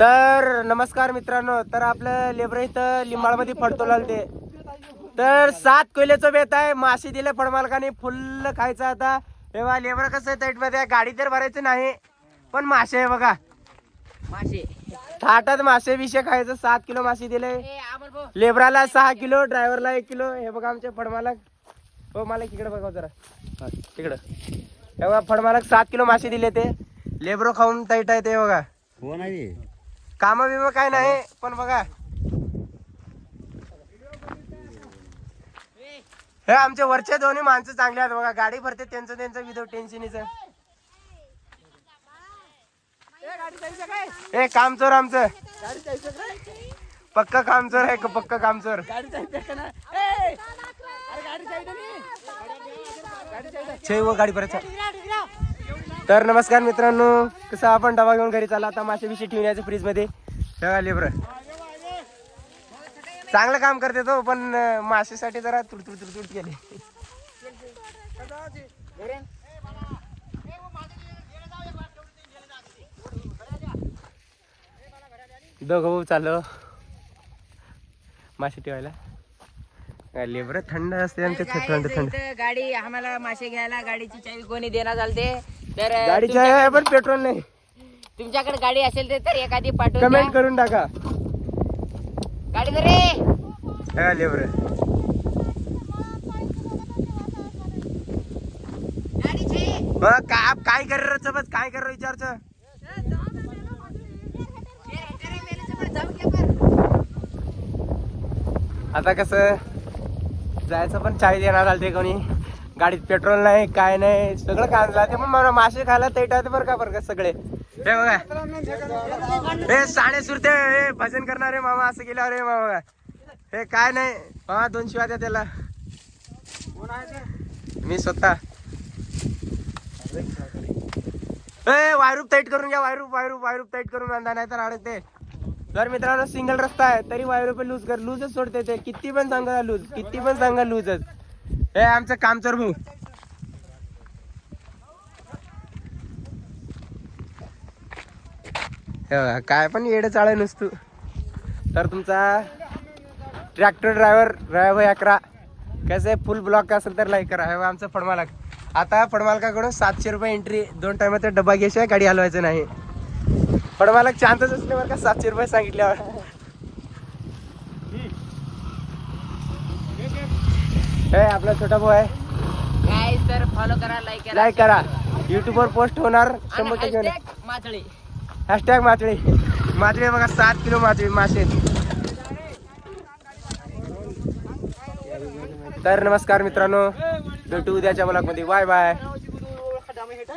तर नमस्कार मित्रांनो, तर आपलं लेबर इथं लिंबाळमध्ये फडतोलाल ते तर 7 कोयल्याचं बेत आहे. मासे दिले फडमालकाने फुल खायचं. आता तेव्हा लेबर कसं टाईट मध्ये गाडी तर भरायचं नाही, पण मासे आहे बघा, मासे थाटात मासे विषय खायचं. 7 किलो मासे दिले लेबराला, 6 किलो ड्रायव्हरला 1 किलो. हे बघा आमचे फडमालक. हो मालक इकडे बघा जरा, तिकडं तेव्हा फडमालक 7 किलो मासे दिले. ते लेबर खाऊन टाईट आहे ते बघा. हो नाही काम बिम काय नाही, पण बघा हे आमचे वरचे दोन्ही माणसं चांगले आहेत बघा. गाडी भरते त्यांचं विदाऊट टेन्शनीच. हे कामचोर आमचं, पक्का कामचोर आहे, पक्का कामचोर. गाडी परत. तर नमस्कार मित्रांनो, कसं आपण डबा घेऊन घरी चालला. आता मासे बिशे ठेवून यायचं फ्रीज मध्ये. लेबर चांगलं काम करते तो, पण मासेसाठी जरा तुडतुड केले. दोघं भाऊ चाललो मासे ठेवायला. लेबर थंड असते आमच्या, थंड गाडी आम्हाला मासे घ्यायला गाडीची चावी कोणी देणार चालते. तर गाडीची आहे पण पेट्रोल नाही. तुमच्याकडे गाडी असेल तर एखादी पाठवून कमेंट करून टाका. गाडी रे लेबर काय कर सोबत काय कर विचारचं. आता कसं जायचं, पण चाय देणार आलते कोणी. गाडीत पेट्रोल नाही, काय नाही, सगळं खायला ते पण मला मासे खायला तेट आहे बरं का सगळे. हे बघा हे साडे सुरते हे भजन करणारे मामा असं गेल्यावर. हे मामा हे काय नाही मामा, 2 शिवाय द्या त्याला. मी स्वतः वायरूप टाईट करून घ्या. वायरूप टाईट करून बांधा, नाही तर अडकते. जर मित्रांनो सिंगल रस्ता आहे तरी वायरूप लूजच सोडते ते. किती पण सांगा लूजच. हे आमचं कामचोर भाऊ. काय पण येडे चाळे नसतो. तर तुमचा ट्रॅक्टर ड्रायव्हर 11 कसं फुल ब्लॉक असेल तर लाईक करा. हे आमचं फडमालक. आता फडमालकाकडून 700 रुपये एंट्री, 2 टायमाचा डबा घ्यायचा, गाडी हलवायचं नाही. फडमालक चान्सच असले बरं का 700 रुपये सांगितल्यावर. हे आपला छोटा भाऊ आहे. काय तर फॉलो करा, लाईक करा. युट्यूब वर पोस्ट होणार 100%. माथळी हॅशटॅग माचळी बघा. 7 किलो मासे. तर नमस्कार मित्रांनो, भेटू उद्याच्या ब्लॉग मध्ये. Bye bye.